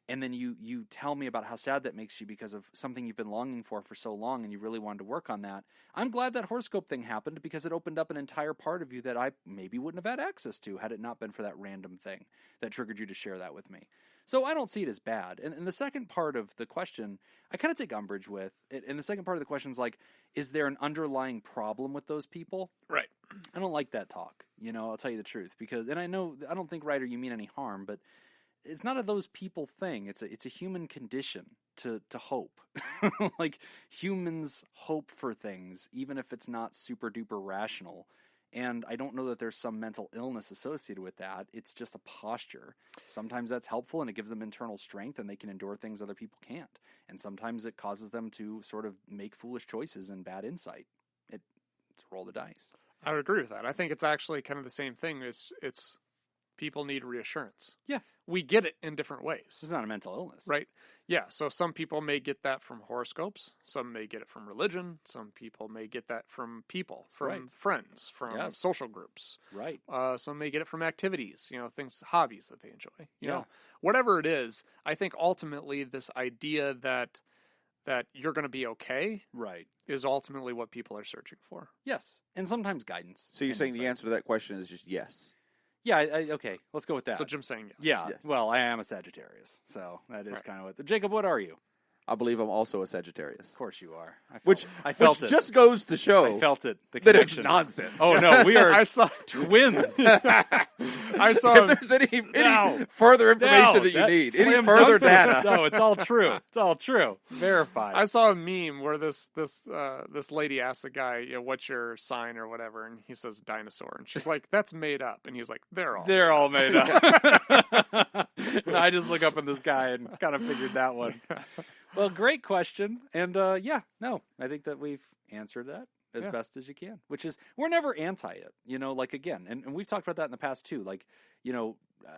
and then you tell me about how sad that makes you because of something you've been longing for so long and you really wanted to work on that, I'm glad that horoscope thing happened because it opened up an entire part of you that I maybe wouldn't have had access to had it not been for that random thing that triggered you to share that with me. So I don't see it as bad. And the second part of the question, I kind of take umbrage with. And the second part of the question is like, is there an underlying problem with those people? Right. I don't like that talk. You know, I'll tell you the truth. Because, and I don't think, Ryder, you mean any harm, but it's not a those people thing. It's a human condition to hope. Like, humans hope for things, even if it's not super duper rational. And I don't know that there's some mental illness associated with that. It's just a posture. Sometimes that's helpful and it gives them internal strength and they can endure things other people can't. And sometimes it causes them to sort of make foolish choices and bad insight. It's a roll the dice. I would agree with that. I think it's actually kind of the same thing. It's people need reassurance. Yeah. We get it in different ways. It's not a mental illness. Right. Yeah. So some people may get that from horoscopes. Some may get it from religion. Some people may get that from people, from Right. friends, from Yes. social groups. Right. Some may get it from activities, you know, things, hobbies that they enjoy. You Yeah. know, whatever it is, I think ultimately this idea that you're going to be okay Right. is ultimately what people are searching for. Yes. And sometimes guidance. So you're and saying the insight. answer to that question is just yes. Yeah. Okay. Let's go with that. So Jim's saying yes. Yeah. Yes. Well, I am a Sagittarius. So that is Right. kind of what. Jacob, what are you? I believe I'm also a Sagittarius. Of course you are. I felt it. Just goes to show. I felt it. The that it's connection. nonsense. Oh no, we are twins. I saw. If there's any further information that you need, any further data. No, it's all true. It's all true. Verified. I saw a meme where this lady asked the guy, "What's your sign or whatever?" and he says dinosaur, and she's like, "That's made up," and he's like, "They're all made up." And I just look up in the sky and kind of figured that one. Well, great question. And I think that we've answered that as best as you can, which is we're never anti it, again, and we've talked about that in the past too.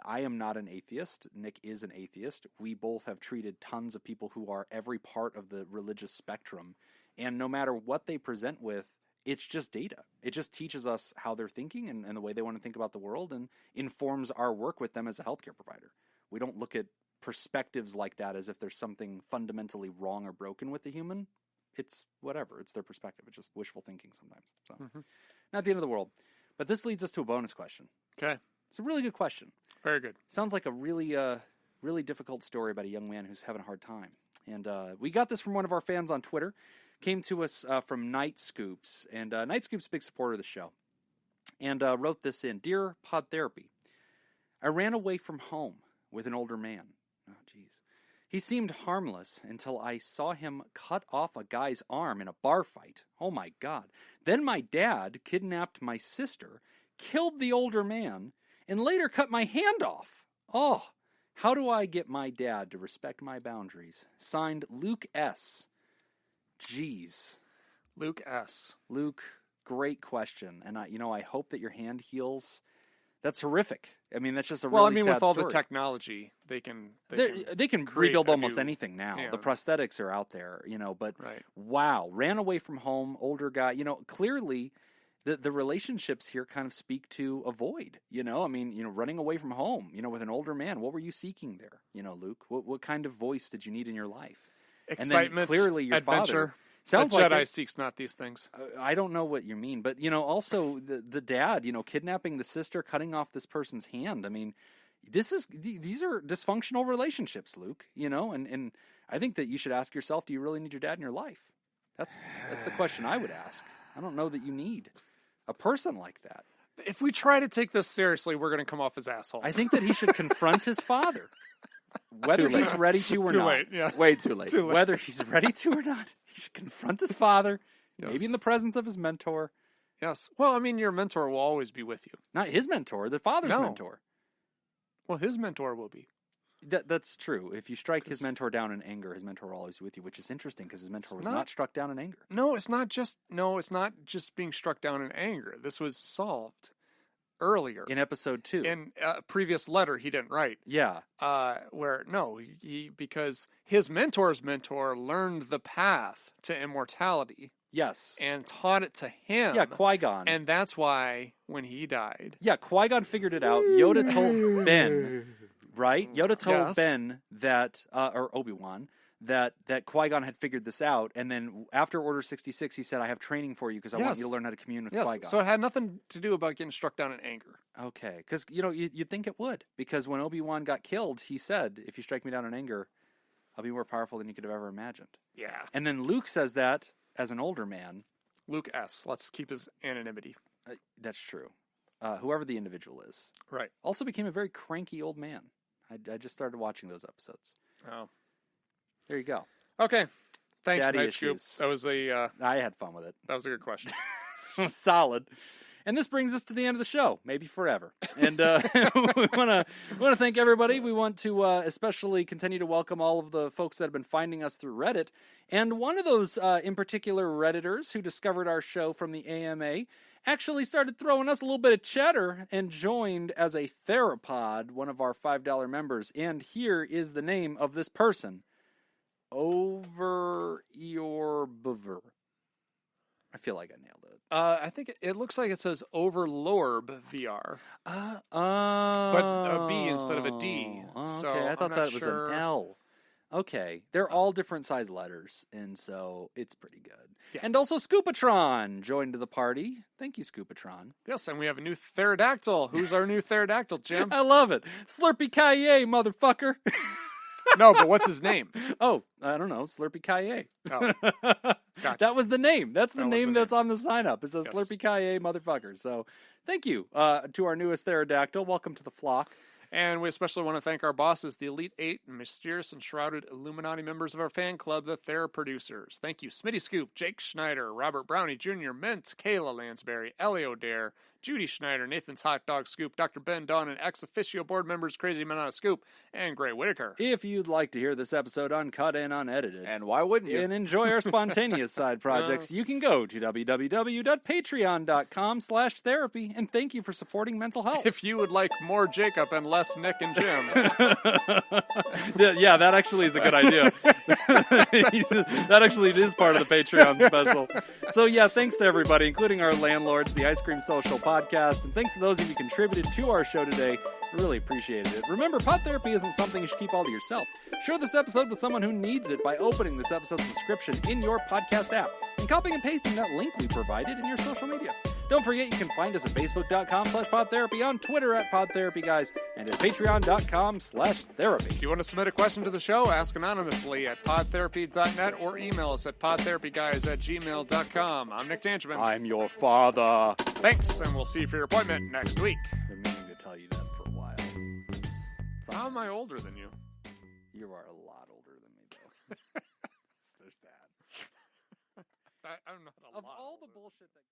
I am not an atheist. Nick is an atheist. We both have treated tons of people who are every part of the religious spectrum. And no matter what they present with, it's just data. It just teaches us how they're thinking and the way they want to think about the world and informs our work with them as a healthcare provider. We don't look at perspectives like that as if there's something fundamentally wrong or broken with the human. It's whatever. It's their perspective. It's just wishful thinking sometimes. So, not the end of the world. But this leads us to a bonus question. Okay. It's a really good question. Very good. Sounds like a really, really difficult story about a young man who's having a hard time. And we got this from one of our fans on Twitter. Came to us from Night Scoops. And Night Scoops is a big supporter of the show. And wrote this in. Dear Pod Therapy, I ran away from home with an older man. Oh, geez. He seemed harmless until I saw him cut off a guy's arm in a bar fight. Oh, my God. Then my dad kidnapped my sister, killed the older man, and later cut my hand off. Oh, how do I get my dad to respect my boundaries? Signed, Luke S. Jeez. Luke S. Luke, great question. And I hope that your hand heals. That's horrific. I mean, that's just a really sad with all story. the technology, they can rebuild almost anything now. Yeah. The prosthetics are out there, but right. Wow, ran away from home, older guy. Clearly the relationships here kind of speak to a void, running away from home, with an older man. What were you seeking there, Luke? What kind of voice did you need in your life? Excitement, and then clearly your adventure. Father. Sounds the like Jedi seeks not these things. I don't know what you mean, but also the dad, kidnapping the sister, cutting off this person's hand. I mean, these are dysfunctional relationships, Luke. And I think that you should ask yourself: do you really need your dad in your life? That's the question I would ask. I don't know that you need a person like that. If we try to take this seriously, we're going to come off as assholes. I think that he should confront his father. Whether he's ready to or not. Too late, yeah. Way too late. Whether he's ready to or not, he should confront his father, yes. maybe in the presence of his mentor. Yes. Well, I mean, your mentor will always be with you. Not his mentor, the father's mentor. Well, his mentor will be. That's true. If you strike his mentor down in anger, his mentor will always be with you, which is interesting because his mentor was not struck down in anger. No, it's not just being struck down in anger. This was solved earlier in episode 2. In a previous letter he didn't write. Yeah. Because his mentor's mentor learned the path to immortality. Yes. And taught it to him. Yeah, Qui-Gon. And that's why when he died. Yeah, Qui-Gon figured it out. Yoda told Ben, right? Yoda told Ben that, or Obi-Wan, that Qui-Gon had figured this out, and then after Order 66, he said, I have training for you because I want you to learn how to commune with Qui-Gon. So it had nothing to do about getting struck down in anger. Okay, because, you'd think it would, because when Obi-Wan got killed, he said, if you strike me down in anger, I'll be more powerful than you could have ever imagined. Yeah. And then Luke says that as an older man. Luke S. Let's keep his anonymity. That's true. Whoever the individual is. Right. Also became a very cranky old man. I just started watching those episodes. Oh. There you go. Okay. Thanks, Daddy Night Scoop. issues. That was I had fun with it. That was a good question. Solid. And this brings us to the end of the show, maybe forever. And we want to thank everybody. We want to especially continue to welcome all of the folks that have been finding us through Reddit. And one of those in particular Redditors who discovered our show from the AMA actually started throwing us a little bit of cheddar and joined as a THERAPOD, one of our $5 members. And here is the name of this person. Over your bever. I feel like I nailed it. I think it looks like it says Overlorb VR. But a B instead of a D. Okay, so I thought that was sure. an L. Okay, they're all different size letters, and so it's pretty good. Yeah. And also Scoopatron joined the party. Thank you, Scoopatron. Yes, and we have a new Pterodactyl. Who's our new Pterodactyl, Jim? I love it. Slurpy Kaye, motherfucker. No, but what's his name? Oh, I don't know. Slurpee Kaye. Oh, gotcha. That was the name. That's the name that's on the sign up. It says Yes. Slurpee Kaye, motherfucker. So thank you to our newest Theradactyl. Welcome to the flock. And we especially want to thank our bosses, the Elite Eight, and mysterious and shrouded Illuminati members of our fan club, the THERAPRODUCERs. Thank you, Smitty Scoop, Jake Schneider, Robert Brownie Jr., Mint, Kayla Lansbury, Ellie O'Dare, Judy Schneider, Nathan's Hot Dog Scoop, Dr. Ben Don, and ex-officio board members Crazy Men on a Scoop, and Gray Whitaker. If you'd like to hear this episode uncut and unedited, And why wouldn't you? and enjoy our spontaneous side projects, you can go to www.patreon.com/therapy. And thank you for supporting mental health. If you would like more Jacob and less Nick and Jim. Yeah, that actually is a good idea. That actually is part of the Patreon special. So yeah, thanks to everybody, including our landlords, the Ice Cream Social podcast, and thanks to those of you who contributed to our show today. I really appreciated it. Remember, pod therapy isn't something you should keep all to yourself. Share this episode with someone who needs it by opening this episode's description in your podcast app and copying and pasting that link we provided in your social media. Don't forget you can find us at facebook.com/podtherapy, on Twitter at PodTherapyGuys, and at patreon.com/therapy. If you want to submit a question to the show, ask anonymously at podtherapy.net or email us at podtherapyguys@gmail.com. I'm Nick Tangeman. I'm your father. Thanks, and we'll see you for your appointment next week. I've been meaning to tell you that for a while. So how am I older than you? You are a lot older than me, though. There's that. I'm not a Of lot all the older. bullshit that...